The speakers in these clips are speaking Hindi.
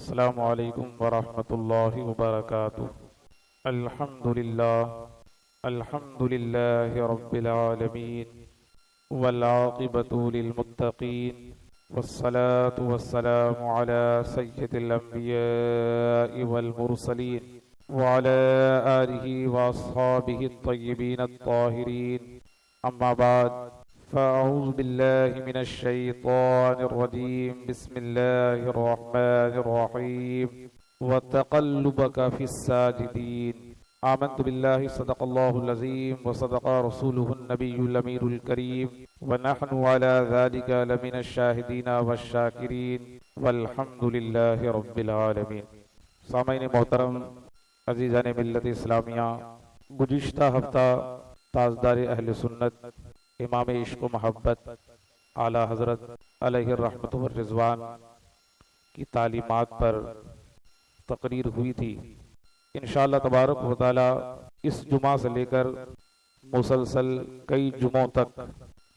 अस्सलामु अलैकुम वरहमतुल्लाहि वबरकातुहू। अल्हम्दुलिल्लाहि रब्बिल आलमीन वल आक़िबतु लिल मुत्तक़ीन वस्सलातु वस्सलामु अला सय्यिदिल अंबियाइ वल मुरसलीन व अला आलिहि व अस्हाबिहि अत्तय्यिबीन अत्ताहिरीन। अम्मा बाद फ़अऊज़ु बिल्लाहि मिनश शैतानिर रजीम। बिस्मिल्लाहिर रहमानिर रहीम। व तक़ल्लुबका फ़िस साजिदीन। आमन्तु बिल्लाहि सदक़ल्लाहुल अज़ीम व सदक़ रसूलुहुन नबियुल अमीरुल करीम व नहनु अला ज़ालिका लमिनश शाहिदीन वश्शाकिरीन वल्हम्दुलिल्लाहि रब्बिल आलमीन। सामईन मोहतरम, अज़ीज़ान मिल्लत इस्लामिया, गुज़िश्ता हफ्ता ताज़दार अहले सुन्नत इमाम इश्क़ व मोहब्बत आला हज़रत अलैहि रहमत व रिज़वान की तालीमात पर तकरीर हुई थी। इंशाअल्लाह तबारक व तआला इस जुमा से लेकर मुसलसल कई जुमों तक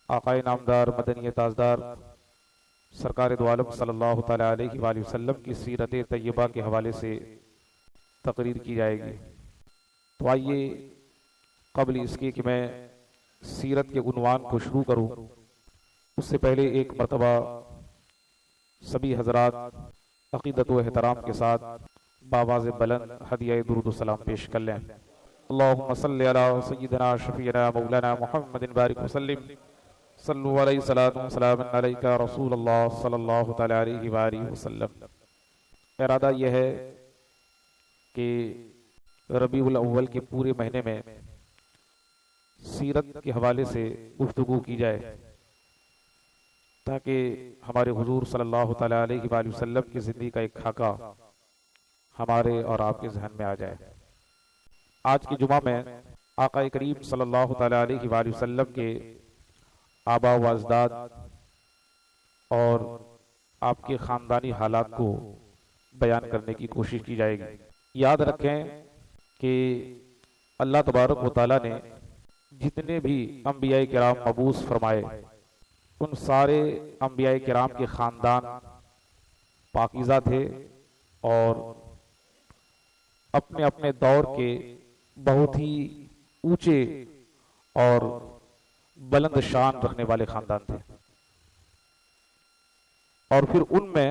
आक़ाए नामदार मदनी ताज़दार सरकार दो आलम सल्लल्लाहु तआला अलैहि वसल्लम की सीरत तय्यबा के हवाले से तकरीर की जाएगी। तो आइए, क़ब्ल इसके कि मैं सीरत के उन्वान को शुरू करूँ, उससे पहले एक मरतबा सभी हजरात अक़ीदत व एहतराम के साथ बावाज़ बुलंद हदिया दुरूद व सलाम पेश कर लें। अल्लाहुम्मा सल्लि अला सय्यिदिना शफ़ीअना मौलाना मुहम्मदिन बारिक वसल्लिम सल्लु अलैहि सलातु व सलामुन अलैका रसूलल्लाह सल्लल्लाहु तआला अलैहि व आलिहि वसल्लम। इरादा यह है कि रबीउल अव्वल के पूरे महीने में सीरत के हवाले से गुफ्तगू की जाए, ताकि हमारे हुजूर सल्लल्लाहु तआला अलैहि वसल्लम की ज़िंदगी का एक खाका हमारे और आपके जहन में आ जाए। आज की जुमा में आक़ा करीम सल्लल्लाहु तआला अलैहि वसल्लम के आबा व अजदाद और आपके ख़ानदानी हालात को बयान करने की कोशिश की जाएगी। याद रखें कि अल्लाह तबारक व तआला ने जितने भी अंबियाए किराम मबूस फरमाए, उन सारे अंबियाए किराम के ख़ानदान पाकीज़ा थे और अपने अपने दौर के बहुत ही ऊंचे और बुलंद शान रखने वाले ख़ानदान थे। और फिर उनमें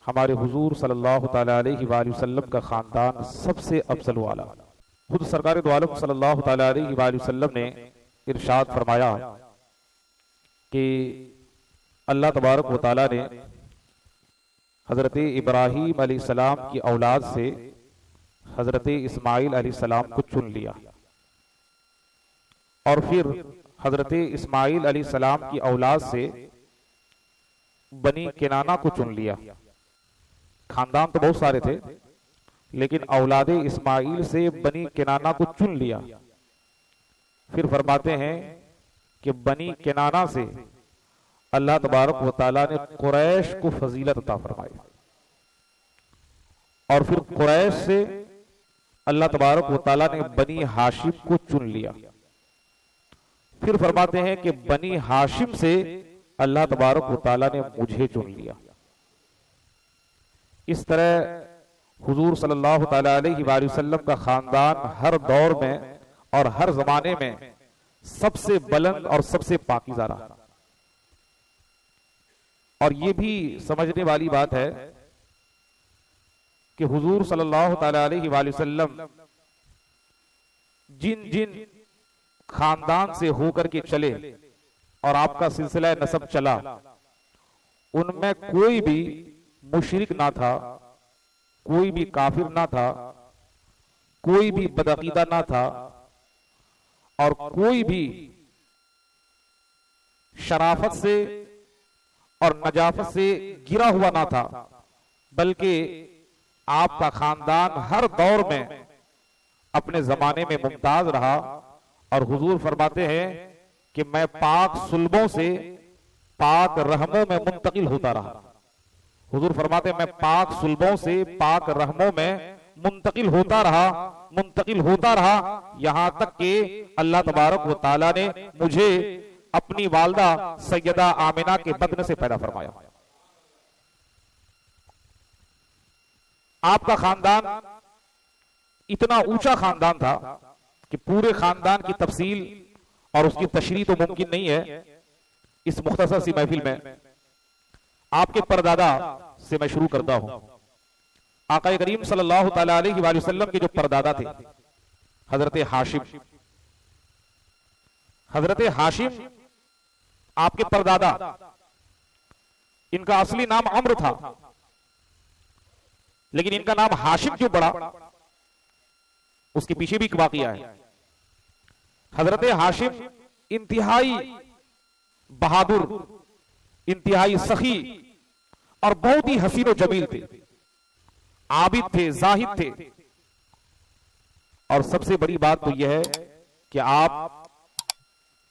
हमारे हुजूर सल्लल्लाहु तआला अलैहि वसल्लम का ख़ानदान सबसे अफजल वाला। खुद सरकार दो आलम सल्लल्लाहु तआला अलैहि वसल्लम ने इरशाद फरमाया कि अल्लाह तबारक व तआला ने हज़रत इब्राहीम अलैहिस्सलाम की औलाद से हज़रत इस्माइल अलैहिस्सलाम को चुन लिया और फिर हज़रत इस्माइल अलैहिस्सलाम की औलाद से बनी किनाना को चुन लिया। खानदान तो बहुत सारे थे, लेकिन औलाद इस्माइल से बनी किनाना को चुन लिया। फिर फरमाते हैं कि बनी किनाना से अल्लाह तबारक व तआला ने कुरैश को फजीलत अता फरमाई और फिर कुरैश से अल्लाह तबारक व तआला ने बनी हाशिम को चुन लिया। फिर फरमाते हैं कि बनी हाशिम से अल्लाह तबारक व तआला ने मुझे चुन लिया। इस तरह हुजूर सल्लल्लाहु तआला अलैहि वसल्लम का खानदान हर दौर में और हर जमाने में सबसे बुलंद और सबसे पाकीज़ा रहा। और ये भी समझने वाली बात है कि हुजूर सल्लल्लाहु तआला अलैहि वसल्लम जिन जिन खानदान से होकर के चले और आपका सिलसिला नसब चला, उनमें कोई भी मुशरिक ना था, कोई भी काफिर ना था, कोई भी बदअकीदा ना था और कोई भी शराफत से और नजाफत से गिरा हुआ ना था, बल्कि आपका खानदान हर दौर में अपने जमाने में मुमताज रहा। और हुजूर फरमाते हैं कि मैं पाक सुल्बों से पाक रहमों में मुंतकिल होता रहा। हुजूर फरमाते हैं मैं पाक सुल्बों से पाक रहमों में मुंतकिल होता रहा यहां तक कि अल्लाह तबारक व तआला ने मुझे अपनी वालदा सैयदा आमिना के बदन से पैदा फरमाया। आपका खानदान इतना ऊंचा खानदान था कि पूरे खानदान की तफसील और उसकी तशरीह तो मुमकिन नहीं है इस मुख्तसर सी महफिल में। आपके परदादा से मैं शुरू करता हूं। आका करीम सल्लल्लाहु तआला अलैहि वसल्लम के जो परदादा थे हजरत हाशिम, हजरत हाशिम आपके परदादा, इनका असली नाम अम्र था, लेकिन इनका नाम हाशिम क्यों पड़ा उसके पीछे भी एक वाकया है। हजरत हाशिम इंतहाई बहादुर, इंतहाई सखी और बहुत ही हसीन जमील थे, आबिद थे, जाहिद थे। और सबसे बड़ी बात तो यह है कि आप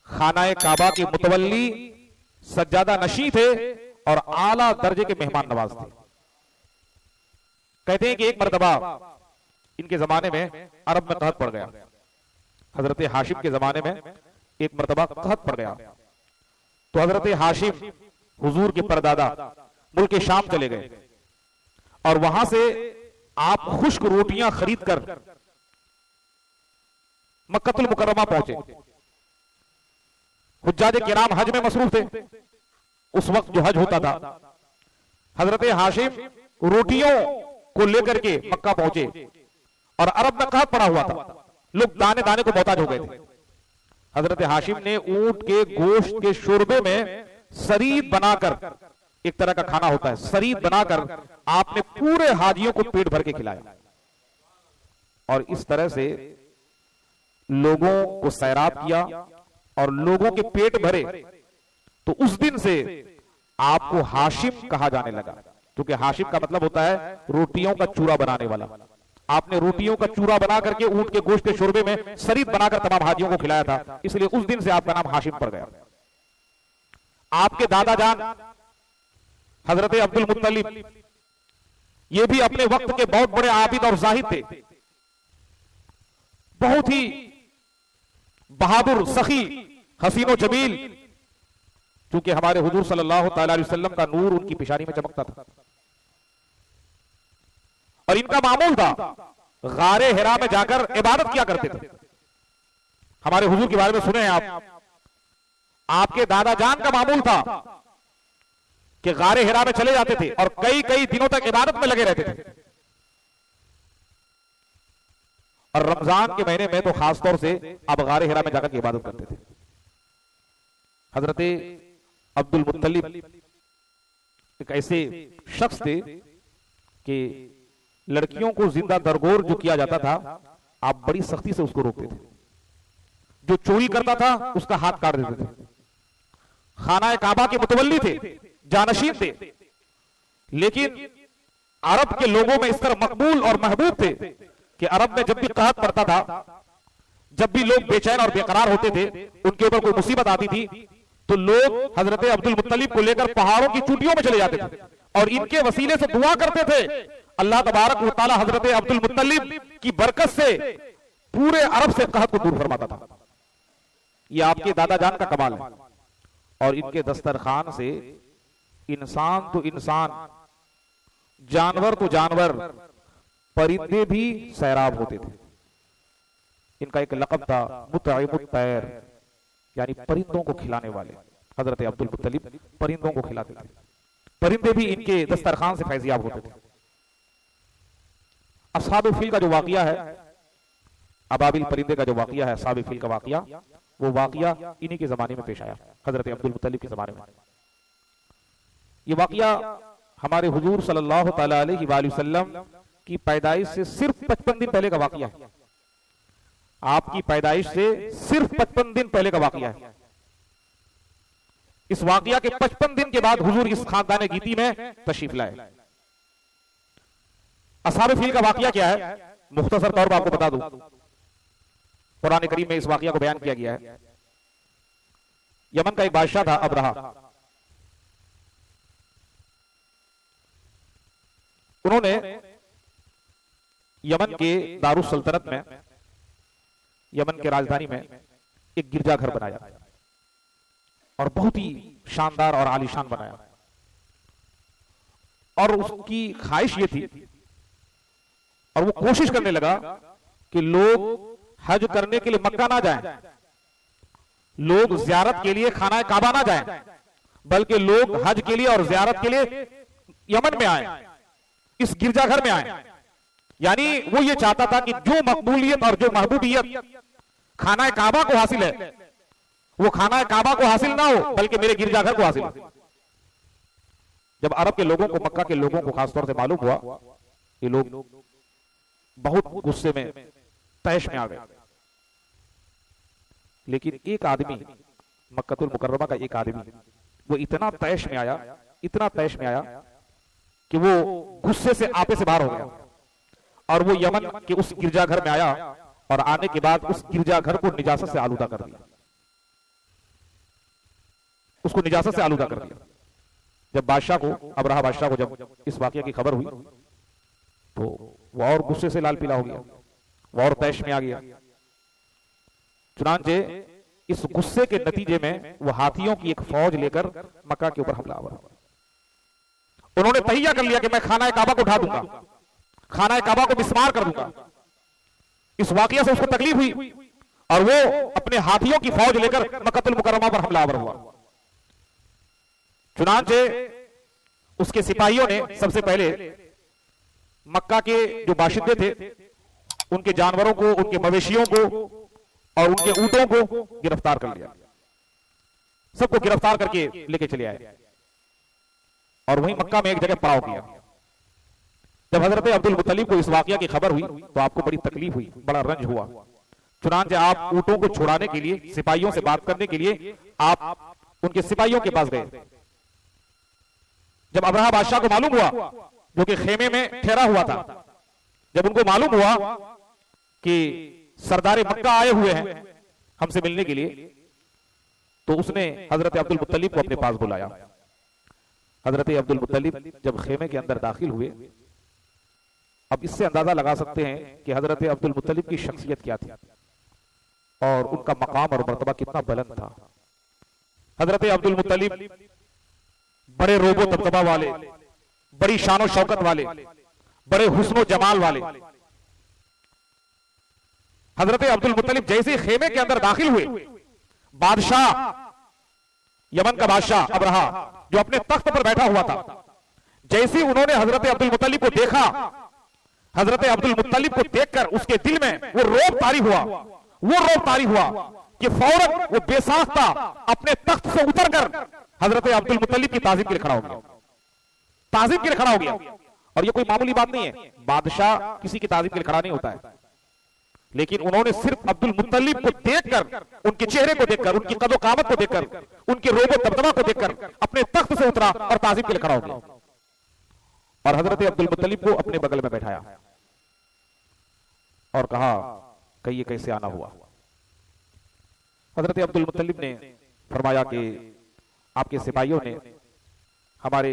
खानाए काबा के मुतवल्ली, सज्जादा नशी थे और आला दर्जे के मेहमान नवाज थे। कहते हैं कि एक मर्तबा इनके जमाने में अरब में कहत पड़ गया। हजरत हाशिम के जमाने में एक मर्तबा कहत पड़ गया तो हजरत हाशिम हुजूर के परदादा मुल्क शाम चले गए और वहां से आप खुश्क रोटियां खरीद कर मक्कतुल मुकर्रमा पहुंचे। हुज्जाज किराम हज में मसरूफ थे उस वक्त जो हज होता था। हजरत हाशिम रोटियों को लेकर के मक्का पहुंचे और अरब में कहत पड़ा हुआ था, लोग दाने दाने को मोहताज हो गए थे। हजरत हाशिम ने ऊंट के गोश्त के शोरबे में सरीद बनाकर, एक तरह का खाना होता है, सरीद बनाकर आपने पूरे हाजियों को पेट भर के खिलाया और इस तरह से लोगों को सैराब किया और लोगों के पेट भरे। तो उस दिन से आपको हाशिम कहा जाने लगा, क्योंकि हाशिम का मतलब होता है रोटियों का चूरा बनाने वाला। आपने रोटियों का चूरा बना करके ऊंट के गोश्त के शोरबे में सरीद बनाकर तमाम हाजियों को खिलाया था, इसलिए उस दिन से आपका नाम हाशिम पड़ गया। आपके दादा जान हजरत अब्दुल मुत्तलिब, ये भी अपने वक्त के बहुत बड़े आबिद और जाहिद थे, बहुत ही बहादुर, सखी, हसीनो जमील। क्योंकि हमारे हुजूर सल्लल्लाहु तआला अलैहि वसल्लम का नूर उनकी पेशानी में चमकता था और इनका मामूल था गारे हिरा में जाकर इबादत किया करते थे। हमारे हुजूर के बारे में सुने हैं आप, आपके दादा जान का मामूल था कि गारे हिरा में चले जाते थे और कई कई दिनों तक इबादत में लगे रहते थे। और रमजान के महीने में तो खासतौर से आप गारे हिरा में जाकर के इबादत करते थे। हजरत अब्दुल मुत्तलिब एक ऐसे शख्स थे कि लड़कियों को जिंदा दरगोर जो किया जाता था, आप बड़ी सख्ती से उसको रोकते थे। जो चोरी करता था उसका हाथ काट देते थे। खानाए काबा के मुतवल्ली थे, जानशीन थे, लेकिन अरब के लोगों में इस तरह मकबूल और महबूब थे कि अरब में जब भी कहत पड़ता था, जब भी लोग बेचैन और बेकरार होते थे, उनके ऊपर कोई मुसीबत आती थी, तो लोग हजरत अब्दुल मुत्तलिब को लेकर पहाड़ों की चोटियों में चले जाते थे और इनके वसीले से दुआ करते थे। अल्लाह तबारक व तआला हजरत अब्दुल मुत्तलिब की बरकत से पूरे अरब से कहत को दूर फरमाता था। ये आपके दादा जान का कमाल है। और इनके दस्तरखान से इंसान तो इंसान, जानवर तो जानवर, परिंदे भी सैराब होते थे। इनका एक लक़ब था मुतइमुत तैर, यानी परिंदों को खिलाने वाले। हजरत अब्दुल मुत्तलिब परिंदों को खिलाते थे, परिंदे भी इनके दस्तरखान से फैजियाब होते थे। अस्हाबे फील का जो वाकया है, अबाबिल परिंदे का जो वाकया है, अस्हाबे फील का वाकया, वो वाकया इन्हीं के जमाने में पेश आया, हजरत अब्दुल मुत्तलिब के जमाने में। ये वाकया हमारे हुजूर सल्लल्लाहु तआला अलैहि वसल्लम की पैदाइश से सिर्फ 55 दिन पहले का वाकया है। आपकी पैदाइश से सिर्फ 55 दिन पहले का वाकया है। इस वाकया के 55 दिन के बाद हुजूर इस खानदान गीती में तशरीफ लाए। अस्हाबे फील का वाकया क्या है, मुख्तसर तौर पर आपको बता दूं। कुरान करीम में इस वाकया को बयान किया गया है। यमन का एक बादशाह था अबरहा। उन्होंने यमन के दारुस सल्तनत में, यमन के राजधानी में एक गिरजाघर बनाया और बहुत ही शानदार और आलीशान बनाया। और उसकी ख्वाहिश ये थी और वो कोशिश करने लगा कि लोग हज करने के लिए मक्का ना जाएं, लोग ज़ियारत के लिए खाना काबा ना जाएं, बल्कि लोग हज के लिए और ज़ियारत के लिए यमन में आए, इस गिरजाघर में आए। यानी वो ये चाहता था कि जो मकबूलियत और जो महबूबियत खाना काबा को हासिल है, वो खाना काबा को हासिल ना हो, बल्कि मेरे गिरजाघर को हासिल हो। जब अरब के लोगों को, मक्का के लोगों को खासतौर से मालूम हुआ, ये लोग बहुत गुस्से में, तैश में आ गए। लेकिन एक आदमी, मक्कतुल मुकर्रमा का एक आदमी, वो इतना तैश में आया, इतना तैश में आया कि वो गुस्से से आपे से बाहर हो गया, और वो यमन के उस गिरजाघर में आया, और आने के बाद उस गिरजाघर को निजासत से आलूदा कर दिया, उसको निजासत से आलूदा कर दिया। जब बादशाह को, अबरहा बादशाह को जब इस वाकये की खबर हुई, तो वो और गुस्से से लाल पीला हो गया, वो और तैश में आ गया। चुनांचे इस गुस्से के नतीजे में वो हाथियों की एक फौज लेकर मक्का के ऊपर हमलावर हुआ। उन्होंने तहिया कर लिया कि मैं खाना काबा को उठा दूंगा, खाना काबा को मिस्मार कर दूंगा। इस वाकये से उसको तकलीफ हुई, और वो अपने हाथियों की फौज लेकर मक्कतुल मुकर्रमा पर हमलावर हुआ। चुनांचे उसके सिपाहियों ने सबसे पहले मक्का के जो बाशिंदे थे, उनके जानवरों को, उनके मवेशियों को और उनके ऊंटों को गिरफ्तार कर लिया। सबको गिरफ्तार करके लेके चले आए, और वहीं मक्का में एक जगह पड़ाव किया। जब हजरत अब्दुल मुत्तलिब को इस वाकया की खबर हुई, तो आपको बड़ी तकलीफ हुई, बड़ा रंज हुआ। चुनांचे आप ऊंटों को छुड़ाने के लिए, सिपाहियों से बात करने के लिए आप उनके सिपाहियों के पास गए। जब अबरहा बादशाह को मालूम हुआ, जो कि खेमे में ठहरा हुआ था, जब उनको मालूम हुआ कि सरदार मक्का आए हुए हैं हमसे मिलने के लिए, तो उसने हजरत अब्दुल मुत्तलिब को अपने पास बुलाया। हजरत अब्दुल मुत्तलिब जब खेमे के अंदर दाखिल हुए, अब इससे अंदाजा लगा सकते हैं कि हजरत अब्दुल मुत्तलिब की शख्सियत क्या थी और उनका मकाम और मर्तबा कितना बुलंद था। हजरत अब्दुल मुत्तलिब बड़े रोबो तबतबा वाले, बड़ी शानो शौकत वाले, बड़े हुस्नो जमाल वाले। हजरत अब्दुल मुत्तलिब जैसे खेमे के अंदर दाखिल हुए, बादशाह, यमन का बादशाह अबरहा, जो अपने तख्त पर बैठा हुआ था, जैसे उन्होंने हजरत अब्दुल मुत्तलिब को देखा, हजरत अब्दुल मुत्तलिब को देखकर उसके दिल में वो रौब तारी हुआ, वो रौब तारी हुआ कि फौरन वो बेसाख्ता अपने तख्त से उतरकर हजरत अब्दुल मुत्तलिब की ताजीम के लिए खड़ा हो गया, ताजीम के लिए खड़ा हो गया। और ये कोई मामूली बात नहीं है, बादशाह किसी की ताजीम के लिए खड़ा नहीं होता है, लेकिन उन्होंने सिर्फ अब्दुल मुत्तलिब को देखकर, उनके चेहरे को देखकर, उनकी कदो कामत को देखकर, उनके रोबो तबदमा को देखकर अपने तख्त से उतरा और ताजीम के लिए खड़ा हो गया, और हजरत अब्दुल मुत्तलिब को अपने बगल में बैठाया और कहा कि ये कैसे आना हुआ। हजरत अब्दुल मुत्तलिब ने फरमाया कि आपके सिपाहियों ने हमारे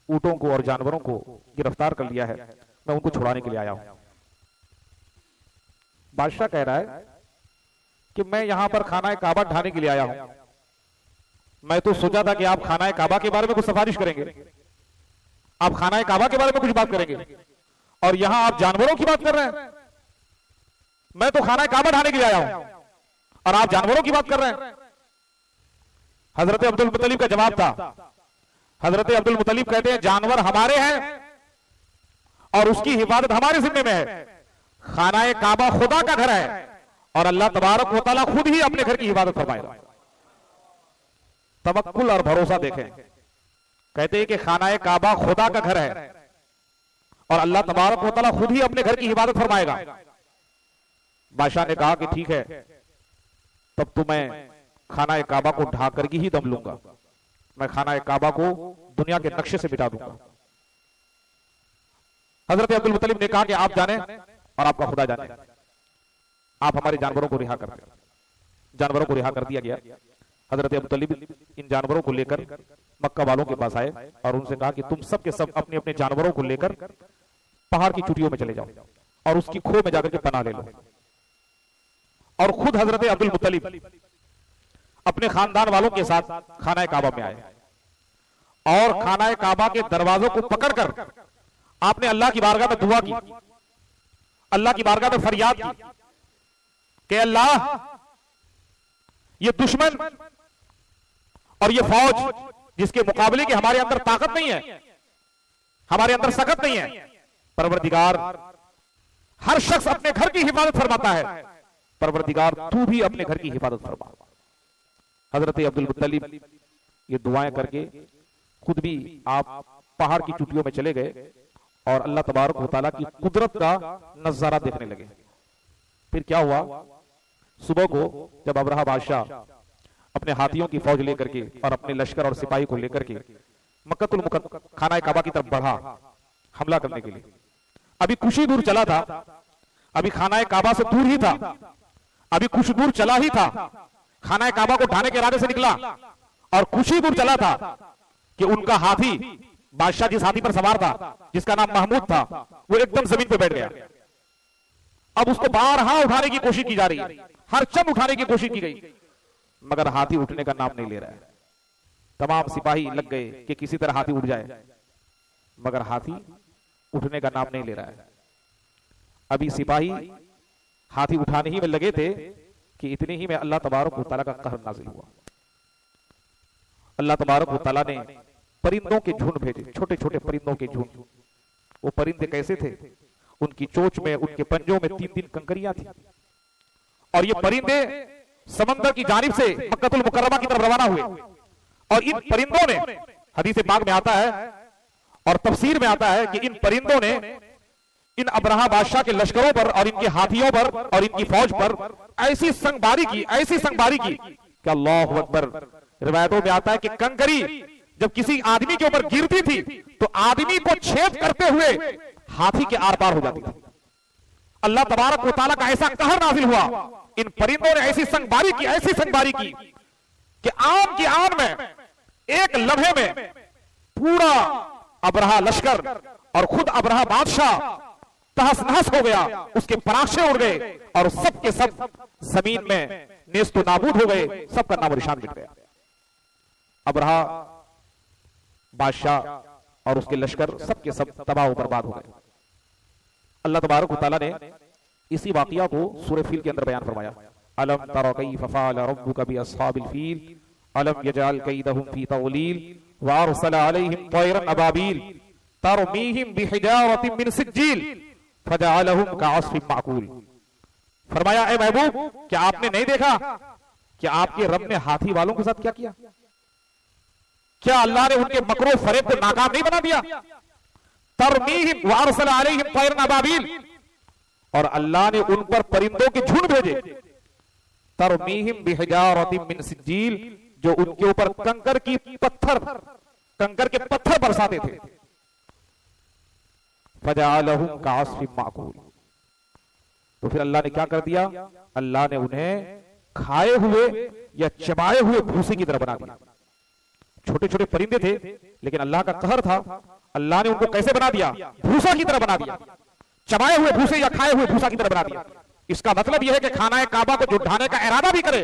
ऊंटों को और जानवरों को गिरफ्तार कर लिया है, मैं उनको छुड़ाने के लिए आया हूं। बादशाह कह रहा है कि मैं यहां पर खाना काबा ढाने के लिए आया हूं, मैं तो सोचा था कि आप खाना काबा के बारे में कुछ सिफारिश करेंगे, आप खाना काबा के बारे में कुछ बात करेंगे, और यहां आप जानवरों की बात कर रहे हैं। मैं तो खाना काबा ढाने के लिए आया हूं और आप जानवरों की बात कर रहे हैं। हजरत अब्दुल मुत्तलिब का जवाब था, हजरत अब्दुल मुत्तलिब कहते हैं जानवर हमारे हैं और उसकी हिफाजत हमारे जिम्मे में है। खाना काबा खुदा का घर है और अल्लाह तबारक व तआला खुद ही अपने घर की हिफाजत फरमाएगा। तवक्कुल और भरोसा देखें, कहते हैं कि खाना काबा खुदा का घर है और अल्लाह तबारक व तआला खुद ही अपने घर की हिफाजत फरमाएगा। बादशाह ने कहा कि ठीक है, तब तो मैं खाना काबा को ढा करके ही दम लूंगा, मैं खाना काबा को दुनिया के नक्शे से मिटा दूंगा। हजरत अब्दुल मुत्तलिब ने कहा कि आप जाने और आपका खुदा जाने, आप हमारे जानवरों को रिहा कर दें। जानवरों को रिहा कर दिया गया। हजरत अब्दुल मुत्तलिब इन जानवरों को लेकर मक्का वालों के पास आए और उनसे कहा कि तुम सब के सब अपने अपने जानवरों को लेकर पहाड़ की चोटियों में चले जाओ और उसकी खो में जाकर के पनाह ले लो। और खुद हजरत अब्दुल मुत्तलिब अपने खानदान वालों के साथ खाना काबा में आए और खाना काबा के दरवाजों को पकड़कर आपने अल्लाह की बारगाह में दुआ की अल्लाह की बारगाह में फरियाद की कि अल्लाह, ये दुश्मन और ये फौज जिसके मुकाबले की हमारे अंदर ताकत नहीं है, हमारे अंदर सकत नहीं है, परवरदिगार हर शख्स अपने घर की हिफाजत फरमाता है, परवरदिगार तू भी अपने घर की हिफाजत फरमा। हजरत अब्दुल मुत्तलिब ये दुआएं करके खुद भी आप पहाड़ की चोटियों में चले गए और अल्लाह तबारक व तआला की कुदरत का नजारा देखने लगे। फिर क्या हुआ, सुबह को जब अबरहा बादशाह अपने हाथियों की फौज लेकर के और अपने लश्कर और सिपाही को लेकर के मक्कतुल मुकद्दस खाना काबा की तरफ बढ़ा हमला करने के लिए, अभी कुछ ही दूर चला था, अभी खाना काबा से दूर ही था, अभी कुछ दूर चला ही था, खाना काबा को ढाने के इरादे से निकला और कुछ ही दूर चला था कि उनका हाथी, बादशाह जिस हाथी पर सवार था जिसका नाम महमूद था, वो एकदम जमीन पे बैठ गया। अब उसको बारहा उठाने की कोशिश की जा रही है, हर चंद उठाने की कोशिश की गई, मगर हाथी उठने का नाम नहीं ले रहा है। तमाम सिपाही लग गए कि किसी तरह हाथी उठ जाए, मगर हाथी उठने का नाम नहीं ले रहा है। अभी सिपाही हाथी उठाने ही में लगे थे कि इतने ही में अल्लाह तबारक व तआला का कहर नाज़िल हुआ। अल्लाह तबारक व तआला ने परिंदों के झुंड भेजे, छोटे छोटे परिंदों के झुंड। वो परिंदे कैसे थे, उनकी चोंच में, उनके पंजों में 3-3 कंकरियां थी, और ये परिंदे समंदर की जानिब से मक्कतुल मुकर्रमा की तरफ रवाना हुए। और इन परिंदों ने, हदीस पाक में आता है और तफसीर में आता है कि इन परिंदों ने इन अबरहा बादशाह के लश्करों पर और इनके हाथियों पर और इनकी फौज पर ऐसी संगबारी की, ऐसी संगबारी की कि अल्लाहु अकबर। रिवायतों में आता है कि कंकरी जब किसी आदमी के ऊपर गिरती थी तो आदमी को छेद करते हुए हाथी के आर पार हो जाती थी। अल्लाह तबारक व तआला का ऐसा कहर नाज़िल हुआ, इन परिंदों ने ऐसी संगबारी की, ऐसी संगबारी की कि आम की आन में एक लम्हे में पूरा अबरहा लश्कर और खुद अबरहा बादशाह तहस नहस हो गया, उसके पराशे उड़ गए और सब के सब जमीन में नेस्तो नाबूद हो गए, सबका नाम निशान मिट गया। अबरहा बादशाह और उसके लश्कर सब के सब तबाह और बर्बाद हो गए। अल्लाह तबारक व तआला ने इसी वाकया को सूरह फील के अंदर बयान फरमाया, अलम तरा कैफ फ़अल रब्बुका बि अस्हाबिल फील अलम यजअल कैदहुम फी तग़लील व अरसल अलैहिम तयरन अबाबील तरमीहिम बिहिजारतिन मिन सिज्जील फजअलहुम कअस्फिन माकूल। फरमाया, ए महबूब, क्या आपने नहीं देखा कि आपके रब ने हाथी वालों के साथ क्या किया? क्या अल्लाह ने उनके मकरो फरेब को नाकाम नहीं बना दिया? तरमीहिम व अरसल अलैहिम तयरन अबाबील, और अल्लाह ने उन पर परिंदों के झुंड भेजे। तरमीहिम बिहिजारतिन मिन सिज्जील, जो उनके ऊपर कंकर के पत्थर बरसाते थे। फजअलहुम कअस्फिन माकूल, तो फिर अल्लाह ने क्या कर दिया? अल्लाह ने उन्हें खाए हुए या चबाए हुए भूसे की तरह बना दिया। छोटे छोटे परिंदे थे, लेकिन अल्लाह का कहर था, अल्लाह ने उनको कैसे बना दिया? भूसा की तरह बना दिया, चबाए हुए भूसे या खाए हुए भूसा की तरह बना दिया। इसका मतलब यह है कि खाना काबा को जुटाने का इरादा भी करे,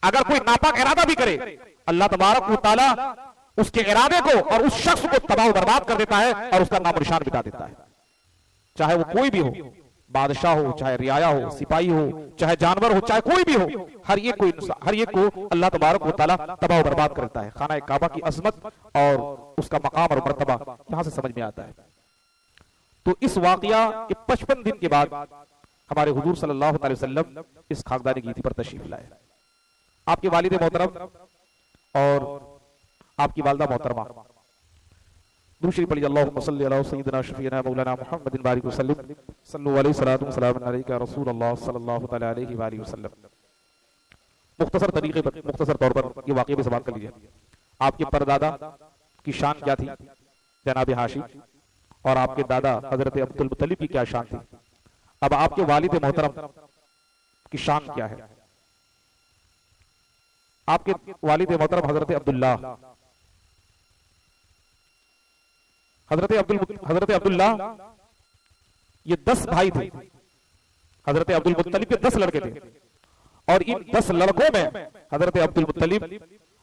अगर कोई नापाक इरादा भी करे, अल्लाह तबारक व तआला उसके इरादे को और उस शख्स को तबाह बर्बाद कर देता है और उसका नाम निशान मिटा देता है। चाहे वो कोई भी हो, बादशाह हो, चाहे रियाया हो, सिपाही हो, चाहे जानवर हो, चाहे कोई भी हो, हर एक को अल्लाह तबारक व तआला तबाह बर्बाद करता है। खाना काबा की अजमत और उसका मकाम और मर्तबा यहां से समझ में आता है। तो इस वाकया के 55 दिन के बाद हमारे हुजूर सल्लल्लाहु अलैहि वसल्लम इस खाकदानी गीती पर तशरीफ लाए। आपके वालिद मोहतरम और आपकी वालिदा मोहतरमा, दूसरी पढ़ी अल्लाहुम्मा सल्ली अला सय्यिदिना शफीना मौलाना मुहम्मदिन बारिक वसल्लम सल्लल्लाहु अलैहि वसल्लम सलाम अलैका रसूलुल्लाह सल्लल्लाहु तआला अलैहि व आलिहि वसल्लम। मुख्तसर तरीके पर, मुख्तसर तौर पर ये वाकये पे सवाल कर लीजिए। आपके परदादा की शान क्या थी, जनाब हाशिम, और आपके दादा हजरत अब्दुल मुत्तलिब की क्या शान थी? अब आपके वालिद मोहतरम की शान क्या है? आपके वालिद मोहतरम हजरत अब्दुल्लाह, ये 10 भाई थे। हजरत अब्दुल मुत्तलिब के 10 लड़के थे, और इन 10 लड़कों में हजरत अब्दुल मुत्तलिब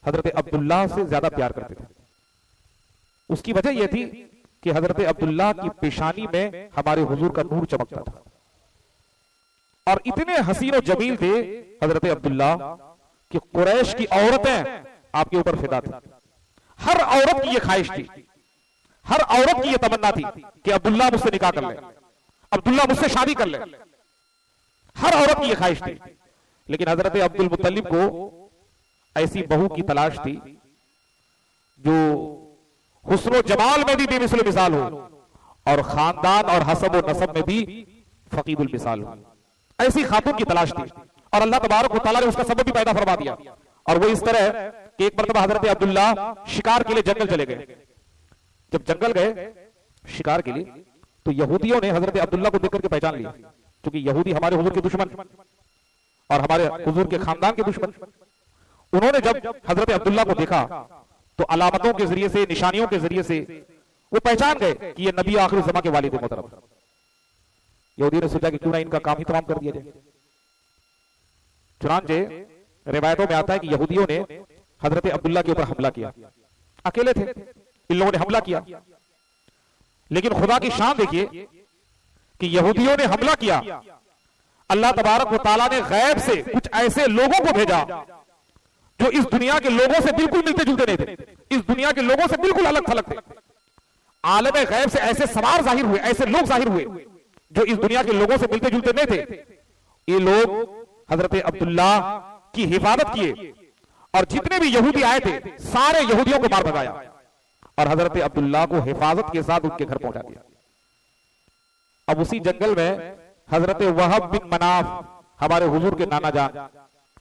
हजरत अब्दुल्लाह से ज्यादा प्यार करते थे। उसकी वजह यह थी कि हजरत अब्दुल्ला की पेशानी में हमारे हुजूर का नूर चमकता था, और इतने हसीन और जमील थे हजरत अब्दुल्ला कि कुरैश की औरतें आपके ऊपर फिदा थी। हर औरत की यह ख्वाहिश थी, हर औरत की यह तमन्ना थी कि अब्दुल्ला मुझसे निकाह कर ले, अब्दुल्ला मुझसे शादी कर ले। हर औरत की यह ख्वाहिश थी। लेकिन हजरत अब्दुल मुत्तलिब को ऐसी बहू की तलाश थी जो हुस्न जमाल में भी बेमिसल मिसाल हो और खानदान और हसब और नसब में भी फकीदुल मिसाल हो। ऐसी खातून की तलाश थी और अल्लाह तबारक व तआला ने उसका सबब भी पैदा फरमा दिया। और वो इस तरह कि एक मरतबा हजरत अब्दुल्ला शिकार के लिए जंगल चले गए। जब जंगल गए शिकार के लिए तो यहूदियों ने हजरत अब्दुल्ला को देखकर के पहचान लिया, क्योंकि यहूदी हमारे हुजूर के दुश्मन और हमारे हुजूर के खानदान के दुश्मन। उन्होंने जब हजरत अब्दुल्ला को देखा तो अलामतों के जरिए से, निशानियों के जरिए से वो पहचान गए कि ये नबी आखिर ज़मा के वालिद मोहतरम। यहूदी ने सोचा कि क्यों ना इनका काम ही तमाम कर दिया जाए। चुनांचे रिवायतों में आता है कि यहूदियों ने हजरत अब्दुल्ला के ऊपर हमला किया। अकेले थे, इन लोगों ने हमला किया, लेकिन खुदा की शान देखिए कि यहूदियों ने हमला किया, अल्लाह तबारक व तआला ने गैब से कुछ ऐसे लोगों को भेजा जो इस दुनिया के लोगों से बिल्कुल मिलते जुलते नहीं थे, इस दुनिया के लोगों से बिल्कुल अलग थलग थे। आलम गैब से ऐसे सवार जाहिर हुए, ऐसे लोग जाहिर हुए जो इस दुनिया के लोगों से मिलते जुलते नहीं थे। ये लोग हजरत अब्दुल्ला की हिफाजत किए और जितने भी यहूदी आए थे सारे यहूदियों को मार भगाया और हजरत अब्दुल्ला को हिफाजत के साथ उनके घर पहुंचा दिया। अब उसी जंगल में हजरत वहब बिन मनाफ, हमारे हुजूर के नाना जान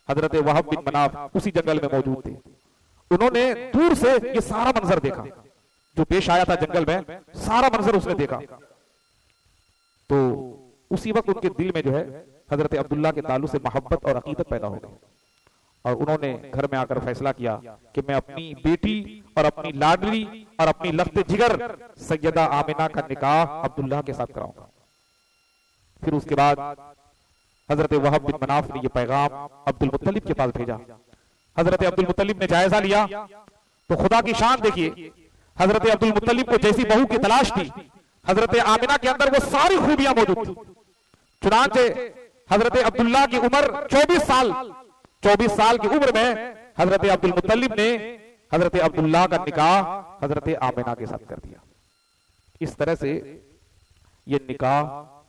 हजरत वहब बिन मनाफ उसी जंगल में मौजूद थे। उन्होंने दूर से ये सारा मंजर देखा जो पेश आया था जंगल में, सारा मंजर उसने देखा। तो उसी वक्त उनके दिल में जो है हजरत अब्दुल्ला के ताल्लुक से मोहब्बत और अकीदत पैदा हो गई और उन्होंने घर में आकर फैसला किया कि मैं अपनी बेटी और अपनी लाडली और अपनी लफ्ते जिगर सैयदा आमिना का निकाह अब्दुल्ला के साथ कराऊंगा। फिर उसके बाद हजरत वहब बिन मनाफ ने यह पैगाम अब्दुल मुत्तलिब के पास भेजा। हजरत अब्दुल मुत्तलिब ने जायजा लिया तो खुदा की शान देखिए, हजरत अब्दुल मुत्तलिब को जैसी बहू की तलाश थी हजरत आमिना के अंदर वो सारी खूबियां मौजूद थी। चुनांचे हजरत अब्दुल्ला की उम्र 24 साल की उम्र में हजरत अब्दुल मुत्तलिब ने हजरत अब्दुल्ला का निकाह हजरत आमिना के साथ कर दिया। इस तरह से यह निकाह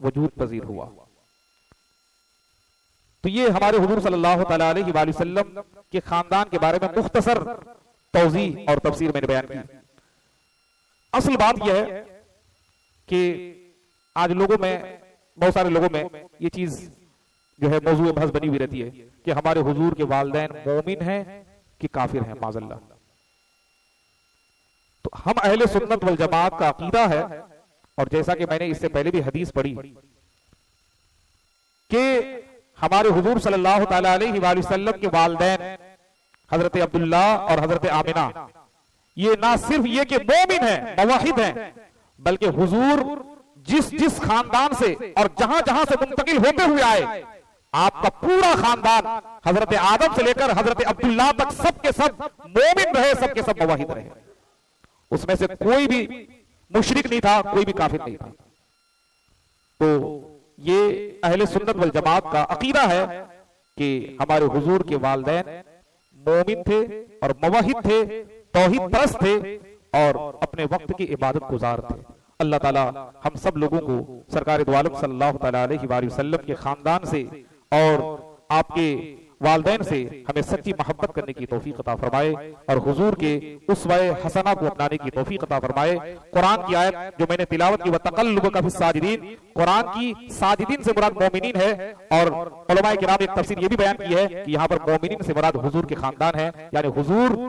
वजूद पजीर हुआ। तो ये हमारे हुजूर सल्लल्लाहु अलैहि वसल्लम के खानदान के बारे में मुख्तसर तौज़ी और तफसीर मैंने बयान की। असल बात यह है कि आज लोगों में, बहुत सारे लोगों में ये चीज जो है मौजूद बहस बनी हुई रहती है कि हमारे हुजूर के वालिदैन मोमिन हैं कि काफिर हैं, माज़अल्लाह। तो हम अहले सुन्नत वल जमात का अकीदा है, और जैसा कि मैंने इससे पहले भी हदीस पढ़ी कि हमारे हुजूर सल्लल्लाहु अलैहि वसल्लम के वालिदैन हजरत अब्दुल्ला और हजरत आमिना ये ना सिर्फ ये कि मोमिन हैं, मुवहिद हैं, बल्कि हुजूर जिस जिस खानदान से और जहां जहां से मुंतकिल होते हुए आए, आपका पूरा खानदान हजरत आदम से लेकर हजरत अब्दुल्ला तक सब के सब मोमिन रहे, सब के सब मुवहिद रहे। उसमें से कोई भी मुशरिक नहीं था, कोई भी काफिर नहीं था। तो ये अहले सुन्नत वल जमात का अकीदा है कि हमारे हुजूर के वालिदैन मोमिन थे और मुवहिद थे, तौहीद परस्त थे और अपने वक्त की इबादत गुजार थे। अल्लाह ताला हम सब लोगों को सरकार दो आलम सल्लल्लाहु अलैहि वसल्लम के खानदान से और आपके वालिदैन से हमें सच्ची मोहब्बत करने की तौफीक अता फरमाए और हुजूर के उस्वे हसना को अपनाने की तौफीक अता फरमाए। कुरान की आयत जो मैंने तिलावत की, वतक़ल्लुबका फिस साजिदीन, कुरान की साजिदीन से मुराद मोमिनीन है, और उलमाए किराम एक तफसीर ये भी बयान की है कि यहाँ पर मोमिनीन से मुराद हुजूर के खानदान है, यानी हुजूर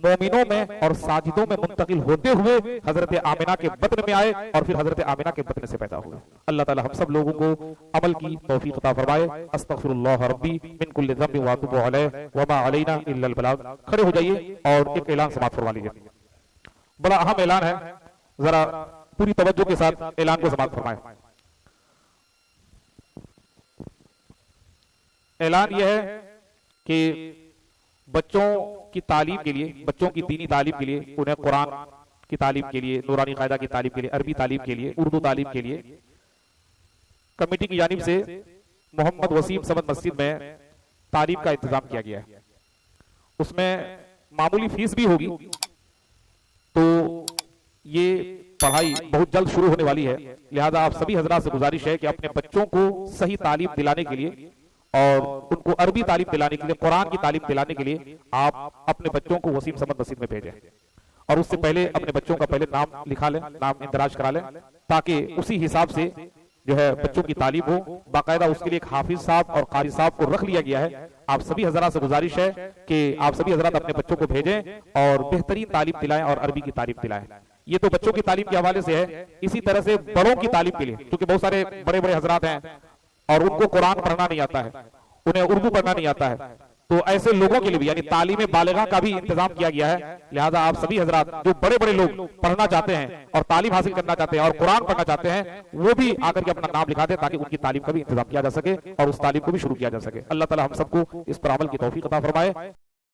मोमिनों में और साजिदों में मुंतकिल होते हुए हजरत आमिना के बत्न में आए और फिर हजरत आमिना के बत्न से पैदा हुए। अल्लाह ताला हम सब लोगों को अमल की तौफीक अता फरमाए। अस्तगफिरुल्लाह रब्बी मिन कुल्लि ज़ंबि व अतूबु अलैहि व मा अलैना इल्लल बलाग। खड़े हो जाइए और एक ऐलान समाप्त फरमा लीजिए। बड़ा अहम ऐलान है, जरा पूरी तवज्जो के साथ ऐलान को समाप्त फरमाए। ऐलान यह है कि बच्चों की तालीम के लिए, बच्चों की दीनी तालीम के लिए उन्हें कुरान की तालीम के लिए, नूरानी कायदा की तालीम के लिए, अरबी तालीम के लिए, उर्दू तालीम के लिए कमेटी की जानिब से मोहम्मद वसीम समद मस्जिद में तालीम का इंतजाम किया गया है। उसमें मामूली फीस भी होगी, तो ये पढ़ाई बहुत जल्द शुरू होने वाली है। लिहाजा आप सभी हजरात से गुजारिश है कि अपने बच्चों को सही तालीम दिलाने के लिए और उनको अरबी तालीम दिलाने के लिए, कुरान की तालीम दिलाने के लिए आप अपने बच्चों को वसीम समद मस्जिद में भेजें। और उससे पहले अपने बच्चों का पहले नाम लिखा लें, नाम इंदराज करा लें, ताकि उसी हिसाब से जो है बच्चों की तालीम हो। बाकायदा उसके लिए एक हाफिज साहब और कारी साहब को रख लिया गया है। आप सभी हजरात से गुजारिश है कि आप सभी हजरात अपने बच्चों को भेजें और बेहतरीन तालीम दिलाएं और अरबी की तालीम दिलाएं। ये तो बच्चों की तालीम के हवाले से है। इसी तरह से बड़ों की तालीम के लिए, क्योंकि बहुत सारे बड़े बड़े हजरात हैं और उनको कुरान पढ़ना नहीं आता है, उन्हें उर्दू पढ़ना नहीं आता है, तो ऐसे लोगों के लिए भी यानी तालीम बालिगा का भी इंतजाम किया गया है। लिहाजा आप सभी हजरात जो बड़े बड़े लोग पढ़ना चाहते हैं और तालीम हासिल करना चाहते हैं और कुरान पढ़ना चाहते हैं, वो भी आकर के अपना नाम लिखा दें, ताकि उनकी तालीम का भी इंतजाम किया जा सके और उस तालीम को भी शुरू किया जा सके। अल्लाह ताला हम सबको इस पर अमल की तौफीक अता फरमाए।